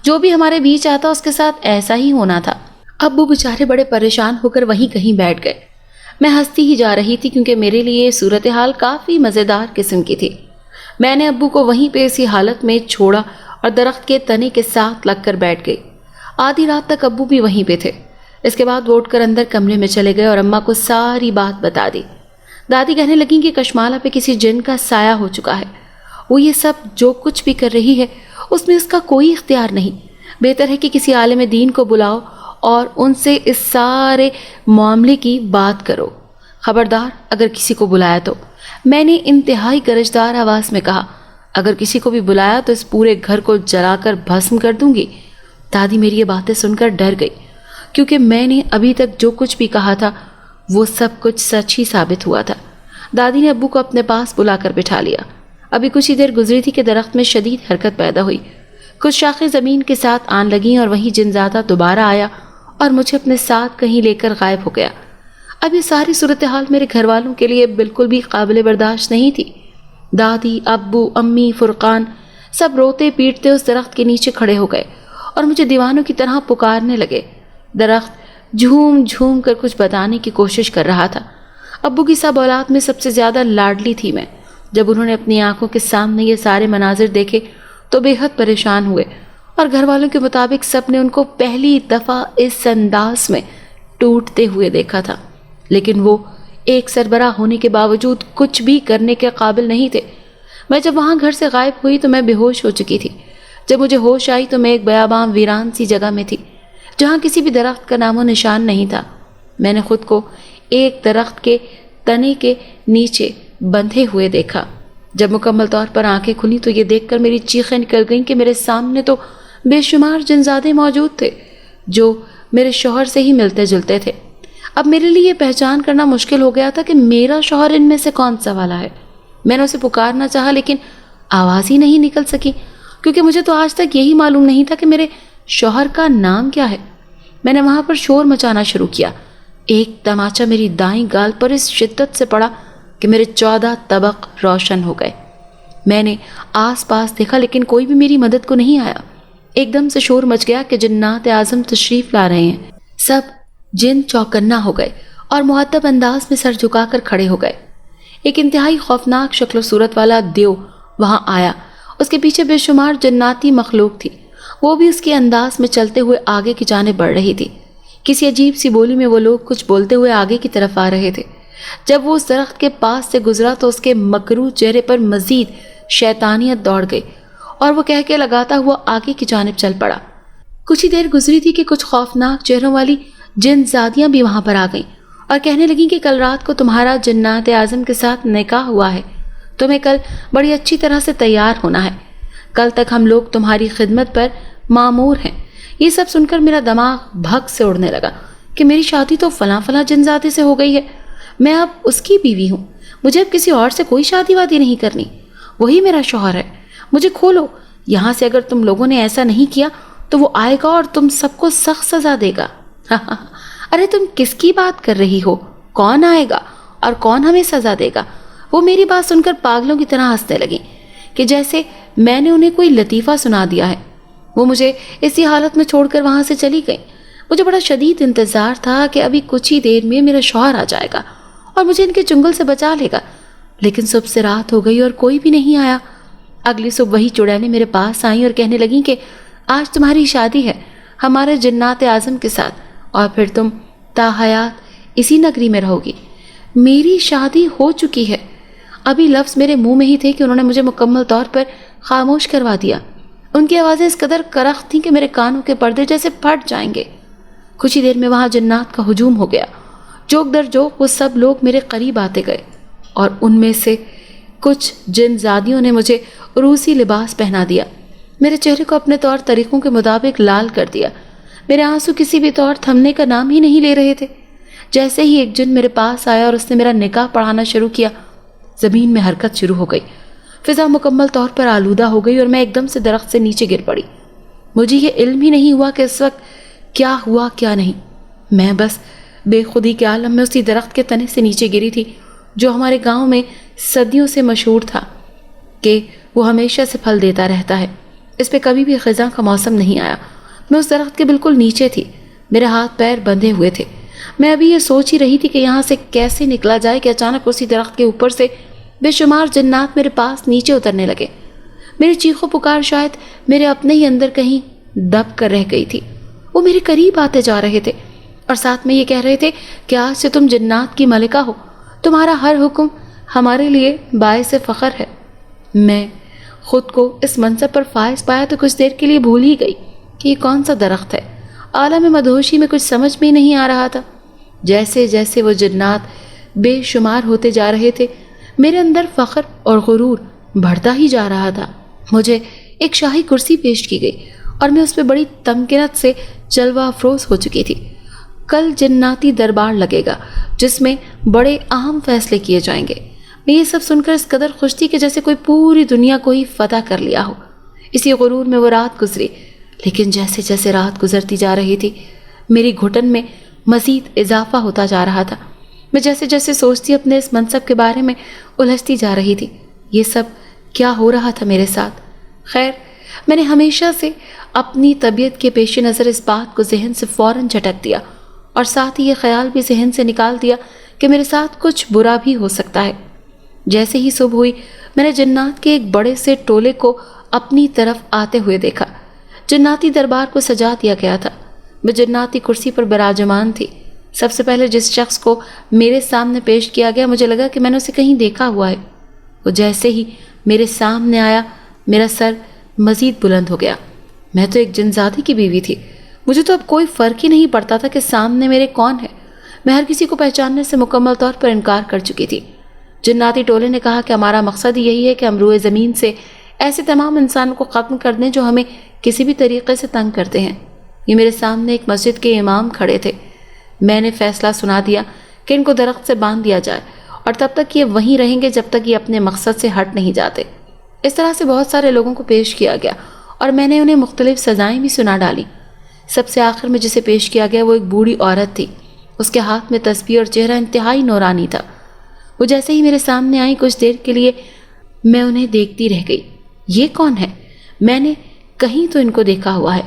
جو بھی ہمارے بیچ آتا اس کے ساتھ ایسا ہی ہونا تھا۔ ابو بیچارے بڑے پریشان ہو کر وہیں کہیں بیٹھ گئے۔ میں ہنستی ہی جا رہی تھی، کیونکہ میرے لیے یہ صورتحال کافی مزیدار قسم کی تھی۔ میں نے ابو کو وہیں پہ اسی حالت میں چھوڑا اور درخت کے تنے کے ساتھ لگ کر بیٹھ گئی۔ آدھی رات تک ابو بھی وہیں پہ تھے۔ اس کے بعد وہ اٹھ کر اندر کمرے میں چلے گئے اور اماں کو ساری بات بتا دی۔ دادی کہنے لگیں کہ کشمالہ پہ کسی جن کا سایہ ہو چکا ہے، وہ یہ سب جو کچھ بھی کر رہی ہے اس میں اس کا کوئی اختیار نہیں، بہتر ہے کہ کسی عالم دین کو بلاؤ اور ان سے اس سارے معاملے کی بات کرو۔ خبردار اگر کسی کو بلایا تو، میں نے انتہائی گرجدار آواز میں کہا، اگر کسی کو بھی بلایا تو اس پورے گھر کو جلا کر بھسم کر دوں گی۔ دادی میری یہ باتیں سن کر ڈر گئی، کیونکہ میں نے ابھی تک جو کچھ بھی کہا تھا وہ سب کچھ سچ ہی ثابت ہوا تھا۔ دادی نے ابو کو اپنے پاس بلا کر بٹھا لیا۔ ابھی کچھ ہی دیر گزری تھی کہ درخت میں شدید حرکت پیدا ہوئی، کچھ شاخیں زمین کے ساتھ آن لگیں اور وہیں جنزادہ دوبارہ آیا اور مجھے اپنے ساتھ کہیں لے کر غائب ہو گیا۔ اب یہ ساری صورتحال میرے گھر والوں کے لیے بالکل بھی قابل برداشت نہیں تھی۔ دادی، ابو، امی، فرقان سب روتے پیٹتے اس درخت کے نیچے کھڑے ہو گئے اور مجھے دیوانوں کی طرح پکارنے لگے۔ درخت جھوم جھوم کر کچھ بتانے کی کوشش کر رہا تھا۔ ابو کی سب اولاد میں سب سے زیادہ لاڈلی تھی میں۔ جب انہوں نے اپنی آنکھوں کے سامنے یہ سارے مناظر دیکھے تو بے حد پریشان ہوئے، اور گھر والوں کے مطابق سب نے ان کو پہلی دفعہ اس انداز میں ٹوٹتے ہوئے دیکھا تھا، لیکن وہ ایک سربراہ ہونے کے باوجود کچھ بھی کرنے کے قابل نہیں تھے۔ میں جب وہاں گھر سے غائب ہوئی تو میں بے ہوش ہو چکی تھی۔ جب مجھے ہوش آئی تو میں ایک بیاباں ویران سی جگہ میں تھی، جہاں کسی بھی درخت کا نام و نشان نہیں تھا۔ میں نے خود کو ایک درخت کے تنے کے نیچے بندھے ہوئے دیکھا۔ جب مکمل طور پر آنکھیں کھلی تو یہ دیکھ کر میری چیخیں نکل گئیں کہ میرے سامنے تو بے شمار جنزادے موجود تھے، جو میرے شوہر سے ہی ملتے جلتے تھے۔ اب میرے لیے یہ پہچان کرنا مشکل ہو گیا تھا کہ میرا شوہر ان میں سے کون سا والا ہے۔ میں نے اسے پکارنا چاہا، لیکن آواز ہی نہیں نکل سکی، کیونکہ مجھے تو آج تک یہی معلوم نہیں تھا کہ میرے شوہر کا نام کیا ہے۔ میں نے وہاں پر شور مچانا شروع کیا۔ ایک تماچا میری دائیں گال پر اس شدت سے پڑا کہ میرے 14 طبق روشن ہو گئے۔ میں نے آس پاس دیکھا، لیکن کوئی بھی میری مدد کو نہیں آیا۔ ایک دم سے شور مچ گیا کہ جنات اعظم تشریف لا رہے ہیں۔ سب جن چوکنا ہو گئے اور مؤدب انداز میں سر جھکا کر کھڑے ہو گئے۔ ایک انتہائی خوفناک شکل و صورت والا دیو وہاں آیا، اس کے پیچھے بے شمار جناتی مخلوق تھی۔ وہ بھی اس کے انداز میں چلتے ہوئے آگے کی جانب بڑھ رہی تھی۔ کسی عجیب سی بولی میں وہ لوگ کچھ بولتے ہوئے آگے کی طرف آ رہے تھے۔ جب وہ اس درخت کے پاس سے گزرا تو اس کے مکروہ چہرے پر مزید شیطانیت دوڑ گئی اور وہ کہہ کے لگاتا ہوا آگے کی جانب چل پڑا۔ کچھ ہی دیر گزری تھی کہ کچھ خوفناک چہروں والی جن زادیاں بھی وہاں پر آ گئیں اور کہنے لگیں کہ کل رات کو تمہارا جنات اعظم کے ساتھ نکاح ہوا ہے، تمہیں کل بڑی اچھی طرح سے تیار ہونا ہے، کل تک ہم لوگ تمہاری خدمت پر مامور ہیں۔ یہ سب سن کر میرا دماغ بھگ سے اڑنے لگا کہ میری شادی تو فلاں فلاں جنزادے سے ہو گئی ہے، میں اب اس کی بیوی ہوں، مجھے اب کسی اور سے کوئی شادی وادی نہیں کرنی، وہی میرا شوہر ہے، مجھے کھولو یہاں سے۔ اگر تم لوگوں نے ایسا نہیں کیا تو وہ آئے گا اور تم سب کو سخت سزا دے گا۔ ارے تم کس کی بات کر رہی ہو؟ کون آئے گا اور کون ہمیں سزا دے گا؟ وہ میری بات سن کر پاگلوں کی طرح ہنسنے لگیں کہ جیسے میں نے انہیں کوئی لطیفہ سنا دیا ہے۔ وہ مجھے اسی حالت میں چھوڑ کر وہاں سے چلی گئی۔ مجھے بڑا شدید انتظار تھا کہ ابھی کچھ ہی دیر میں میرا شوہر آ جائے گا اور مجھے ان کے چنگل سے بچا لے گا، لیکن صبح سے رات ہو گئی اور کوئی بھی نہیں آیا۔ اگلی صبح وہی چڑیلیں میرے پاس آئیں اور کہنے لگیں کہ آج تمہاری شادی ہے ہمارے جنات اعظم کے ساتھ اور پھر تم تا حیات اسی نگری میں رہو گی۔ میری شادی ہو چکی ہے۔ ابھی لفظ میرے منہ میں ہی تھے کہ انہوں نے مجھے مکمل طور پر خاموش کروا دیا۔ ان کی آوازیں اس قدر کرخت تھیں کہ میرے کانوں کے پردے جیسے پھٹ جائیں گے۔ کچھ ہی دیر میں وہاں جنات کا ہجوم ہو گیا۔ جوک در جوک وہ سب لوگ میرے قریب آتے گئے اور ان میں سے کچھ جن زادیوں نے مجھے روسی لباس پہنا دیا، میرے چہرے کو اپنے طور طریقوں کے مطابق لال کر دیا۔ میرے آنسو کسی بھی طور تھمنے کا نام ہی نہیں لے رہے تھے۔ جیسے ہی ایک جن میرے پاس آیا اور اس نے میرا نکاح پڑھانا شروع کیا، زمین میں حرکت شروع ہو گئی، فضا مکمل طور پر آلودہ ہو گئی اور میں ایک دم سے درخت سے نیچے گر پڑی۔ مجھے یہ علم ہی نہیں ہوا کہ اس وقت کیا ہوا کیا نہیں۔ میں بس بے خودی کے عالم میں اسی درخت کے تنے سے نیچے گری تھی جو ہمارے گاؤں میں صدیوں سے مشہور تھا کہ وہ ہمیشہ سے پھل دیتا رہتا ہے، اس پہ کبھی بھی خزاں کا موسم نہیں آیا۔ میں اس درخت کے بالکل نیچے تھی، میرے ہاتھ پیر بندھے ہوئے تھے۔ میں ابھی یہ سوچ ہی رہی تھی کہ یہاں سے کیسے نکلا جائے کہ اچانک اسی درخت کے اوپر سے بے شمار جنات میرے پاس نیچے اترنے لگے۔ میری چیخو پکار شاید میرے اپنے ہی اندر کہیں دب کر رہ گئی تھی۔ وہ میرے قریب آتے جا رہے تھے اور ساتھ میں یہ کہہ رہے تھے کہ آج سے تم جنات کی ملکہ ہو، تمہارا ہر حکم ہمارے لیے باعث فخر ہے۔ میں خود کو اس منصب پر فائز پایا تو کچھ دیر کے لیے بھول ہی گئی کہ یہ کون سا درخت ہے۔ عالم مدہوشی میں کچھ سمجھ میں نہیں آ رہا تھا۔ جیسے جیسے وہ جنات بے شمار ہوتے جا رہے تھے، میرے اندر فخر اور غرور بڑھتا ہی جا رہا تھا۔ مجھے ایک شاہی کرسی پیش کی گئی اور میں اس پہ بڑی تمکنت سے جلوہ افروز ہو چکی تھی۔ کل جناتی دربار لگے گا جس میں بڑے اہم فیصلے کیے جائیں گے۔ میں یہ سب سن کر اس قدر خوش تھی کہ جیسے کوئی پوری دنیا کو ہی فتح کر لیا ہو۔ اسی غرور میں وہ رات گزری، لیکن جیسے جیسے رات گزرتی جا رہی تھی میری گھٹن میں مزید اضافہ ہوتا جا رہا تھا۔ میں جیسے جیسے سوچتی اپنے اس منصب کے بارے میں الجھتی جا رہی تھی۔ یہ سب کیا ہو رہا تھا میرے ساتھ؟ خیر، میں نے ہمیشہ سے اپنی طبیعت کے پیش نظر اس بات کو ذہن سے فوراً جھٹک دیا اور ساتھ ہی یہ خیال بھی ذہن سے نکال دیا کہ میرے ساتھ کچھ برا بھی ہو سکتا ہے۔ جیسے ہی صبح ہوئی میں نے جنات کے ایک بڑے سے ٹولے کو اپنی طرف آتے ہوئے دیکھا۔ جناتی دربار کو سجا دیا گیا تھا۔ میں جناتی کرسی پر براجمان تھی۔ سب سے پہلے جس شخص کو میرے سامنے پیش کیا گیا مجھے لگا کہ میں نے اسے کہیں دیکھا ہوا ہے۔ وہ جیسے ہی میرے سامنے آیا میرا سر مزید بلند ہو گیا۔ میں تو ایک جنزادی کی بیوی تھی، مجھے تو اب کوئی فرق ہی نہیں پڑتا تھا کہ سامنے میرے کون ہے۔ میں ہر کسی کو پہچاننے سے مکمل طور پر انکار کر چکی تھی۔ جناتی ٹولے نے کہا کہ ہمارا مقصد یہی ہے کہ ہم روئے زمین سے ایسے تمام انسانوں کو ختم کر دیں جو ہمیں کسی بھی طریقے سے تنگ کرتے ہیں۔ یہ میرے سامنے ایک مسجد کے امام کھڑے تھے۔ میں نے فیصلہ سنا دیا کہ ان کو درخت سے باندھ دیا جائے اور تب تک یہ وہیں رہیں گے جب تک یہ اپنے مقصد سے ہٹ نہیں جاتے۔ اس طرح سے بہت سارے لوگوں کو پیش کیا گیا اور میں نے انہیں مختلف سزائیں بھی سنا ڈالی۔ سب سے آخر میں جسے پیش کیا گیا وہ ایک بوڑھی عورت تھی۔ اس کے ہاتھ میں تسبیح اور چہرہ انتہائی نورانی تھا۔ وہ جیسے ہی میرے سامنے آئی کچھ دیر کے لیے میں انہیں دیکھتی رہ گئی۔ یہ کون ہے؟ میں نے کہیں تو ان کو دیکھا ہوا ہے۔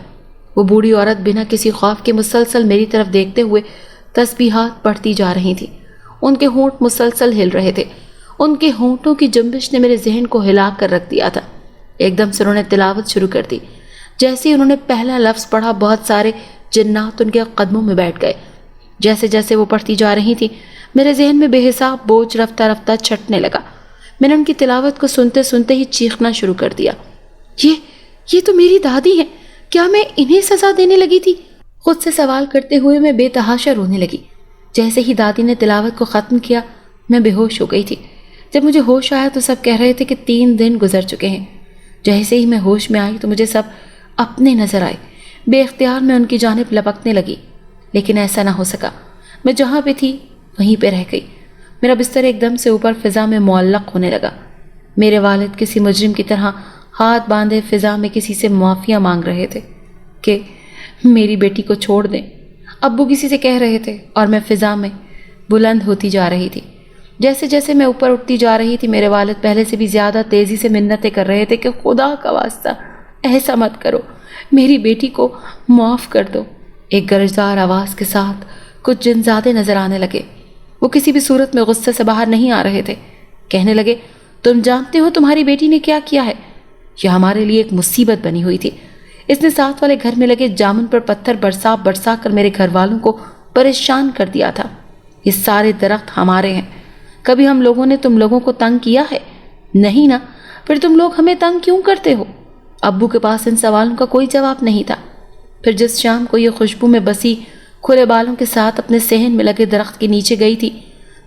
وہ بوڑھی عورت بنا کسی خوف کے مسلسل میری طرف دیکھتے ہوئے تسبیحات پڑھتی جا رہی تھی۔ ان کے ہونٹ مسلسل ہل رہے تھے۔ ان کے ہونٹوں کی جنبش نے میرے ذہن کو ہلا کر رکھ دیا تھا۔ ایک دم سے انہوں نے تلاوت شروع کر دی۔ جیسے ہی انہوں نے پہلا لفظ پڑھا بہت سارے جنات ان کے قدموں میں بیٹھ گئے۔ جیسے جیسے وہ پڑھتی جا رہی تھی میرے ذہن میں بے حساب بوجھ رفتہ رفتہ چھٹنے لگا۔ میں نے ان کی تلاوت کو سنتے سنتے ہی چیخنا شروع کر دیا، یہ تو میری دادی ہیں، کیا میں انہیں سزا دینے لگی تھی؟ خود سے سوال کرتے ہوئے میں بے تحاشا رونے لگی۔ جیسے ہی دادی نے تلاوت کو ختم کیا میں بے ہوش ہو گئی تھی۔ جب مجھے ہوش آیا تو سب کہہ رہے تھے کہ 3 دن گزر چکے ہیں۔ جیسے ہی میں ہوش میں آئی تو مجھے سب اپنے نظر آئے۔ بے اختیار میں ان کی جانب لپکنے لگی، لیکن ایسا نہ ہو سکا۔ میں جہاں پہ تھی وہیں پہ رہ گئی۔ میرا بستر ایک دم سے اوپر فضا میں معلق ہونے لگا۔ میرے والد کسی مجرم کی طرح ہاتھ باندھے فضا میں کسی سے معافیا مانگ رہے تھے کہ میری بیٹی کو چھوڑ دیں۔ ابو کسی سے کہہ رہے تھے اور میں فضا میں بلند ہوتی جا رہی تھی۔ جیسے جیسے میں اوپر اٹھتی جا رہی تھی میرے والد پہلے سے بھی زیادہ تیزی سے منتیں کر رہے تھے کہ خدا کا واسطہ ایسا مت کرو، میری بیٹی کو معاف کر دو۔ ایک گرجدار آواز کے ساتھ کچھ جنزادے نظر آنے لگے۔ وہ کسی بھی صورت میں غصے سے باہر نہیں آ رہے تھے۔ کہنے لگے، تم جانتے ہو تمہاری بیٹی نے کیا کیا ہے؟ یہ ہمارے لیے ایک مصیبت بنی ہوئی تھی۔ اس نے ساتھ والے گھر میں لگے جامن پر پتھر برسا برسا کر میرے گھر والوں کو پریشان کر دیا تھا۔ یہ سارے درخت ہمارے ہیں۔ کبھی ہم لوگوں نے تم لوگوں کو تنگ کیا ہے؟ نہیں نا، پھر تم لوگ ہمیں تنگ کیوں کرتے ہو؟ ابو کے پاس ان سوالوں کا کوئی جواب نہیں تھا۔ پھر جس شام کو یہ خوشبو میں بسی کھلے بالوں کے ساتھ اپنے صحن میں لگے درخت کے نیچے گئی تھی،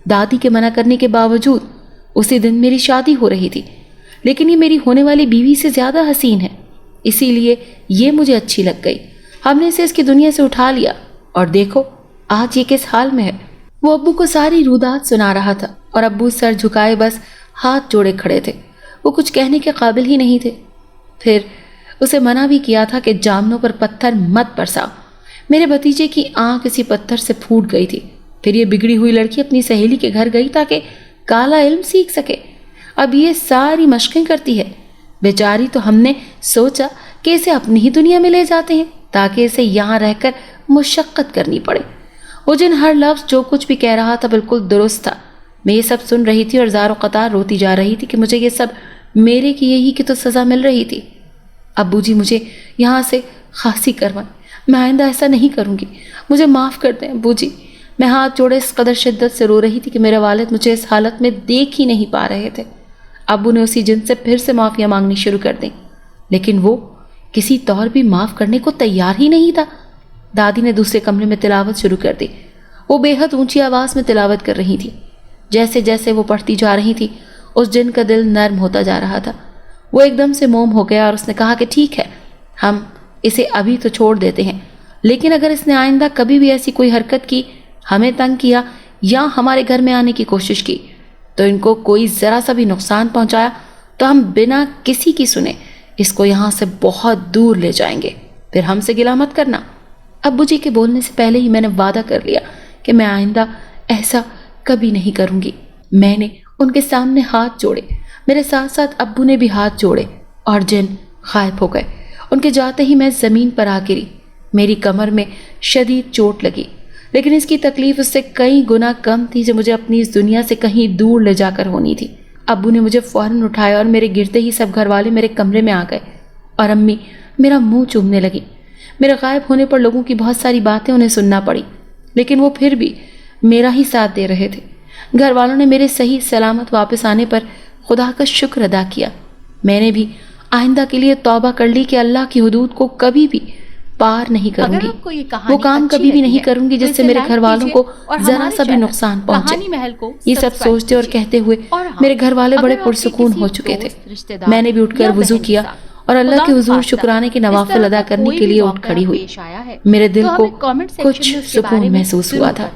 دادی کے منع کرنے کے باوجود اسی دن میری شادی ہو رہی تھی، لیکن یہ میری ہونے والی بیوی سے زیادہ حسین ہے، اسی لیے یہ مجھے اچھی لگ گئی۔ ہم نے اسے اس کی دنیا سے اٹھا لیا اور دیکھو آج یہ کس حال میں ہے۔ وہ ابو کو ساری رودات سنا رہا تھا اور ابو سر جھکائے بس ہاتھ جوڑے کھڑے تھے۔ وہ کچھ کہنے کے قابل ہی نہیں تھے۔ پھر اسے منع بھی کیا تھا کہ جامنوں پر پتھر مت برساؤ۔ میرے بھتیجے کی آنکھ کسی پتھر سے پھوٹ گئی تھی۔ پھر یہ بگڑی ہوئی لڑکی اپنی سہیلی کے گھر گئی تاکہ کالا علم سیکھ سکے۔ اب یہ ساری مشقیں کرتی ہے۔ بیچاری تو ہم نے سوچا کہ اسے اپنی ہی دنیا میں لے جاتے ہیں تاکہ اسے یہاں رہ کر مشقت کرنی پڑے۔ وہ جن ہر لفظ جو کچھ بھی کہہ رہا تھا بالکل درست تھا۔ میں یہ سب سن رہی تھی اور زار و قطار روتی جا رہی تھی کہ مجھے یہ سب میرے کی یہی کی تو سزا مل رہی تھی۔ ابو جی مجھے یہاں سے خاصی کروائیں، میں آئندہ ایسا نہیں کروں گی، مجھے معاف کر دیں ابو جی۔ میں ہاتھ جوڑے اس قدر شدت سے رو رہی تھی کہ میرے والد مجھے اس حالت میں دیکھ ہی نہیں پا رہے تھے۔ ابو نے اسی جن سے پھر سے معافیا مانگنی شروع کر دیں، لیکن وہ کسی طور بھی معاف کرنے کو تیار ہی نہیں تھا۔ دادی نے دوسرے کمرے میں تلاوت شروع کر دی۔ وہ بے حد اونچی آواز میں تلاوت کر رہی تھی۔ جیسے جیسے وہ پڑھتی جا رہی تھی اس جن کا دل نرم ہوتا جا رہا تھا۔ وہ ایک دم سے موم ہو گیا اور اس نے کہا کہ ٹھیک ہے، ہم اسے ابھی تو چھوڑ دیتے ہیں، لیکن اگر اس نے آئندہ کبھی بھی ایسی کوئی حرکت کی، ہمیں تنگ کیا یا ہمارے گھر میں آنے کی کوشش کی، تو ان کو کوئی ذرا سا بھی نقصان پہنچایا تو ہم بنا کسی کی سنے اس کو یہاں سے بہت دور لے جائیں گے، پھر ہم سے گلہ مت کرنا۔ ابو جی کے بولنے سے پہلے ہی میں نے وعدہ کر لیا کہ میں آئندہ ایسا کبھی نہیں کروں گی۔ میں نے ان کے سامنے ہاتھ جوڑے، میرے ساتھ ساتھ ابو نے بھی ہاتھ جوڑے اور جن غائب ہو گئے۔ ان کے جاتے ہی میں زمین پر آ گری۔ میری کمر میں شدید چوٹ لگی، لیکن اس کی تکلیف اس سے کئی گنا کم تھی جو مجھے اپنی اس دنیا سے کہیں دور لے جا کر ہونی تھی۔ ابو نے مجھے فوراً اٹھایا اور میرے گرتے ہی سب گھر والے میرے کمرے میں آ گئے اور امی میرا منہ چومنے لگی۔ میرے غائب ہونے پر لوگوں کی بہت ساری باتیں انہیں سننا پڑی، لیکن وہ پھر بھی میرا ہی ساتھ دے رہے تھے۔ گھر والوں نے میرے صحیح سلامت واپس آنے پر خدا کا شکر ادا کیا۔ میں نے بھی آئندہ کے لیے توبہ کر لی کہ اللہ کی حدود کو کبھی بھی پار نہیں کروں گی، وہ کام کبھی بھی نہیں کروں گی جس سے میرے گھر والوں کو ذرا سا بھی نقصان پہنچے۔ یہ سب سوچتے اور کہتے ہوئے میرے گھر والے بڑے پرسکون ہو چکے تھے۔ میں نے بھی اٹھ کر وضو کیا اور اللہ کے حضور شکرانے کے نوافل ادا کرنے کے لیے اٹھ کھڑی ہوئی۔ میرے دل کو کچھ سکون محسوس ہوا تھا۔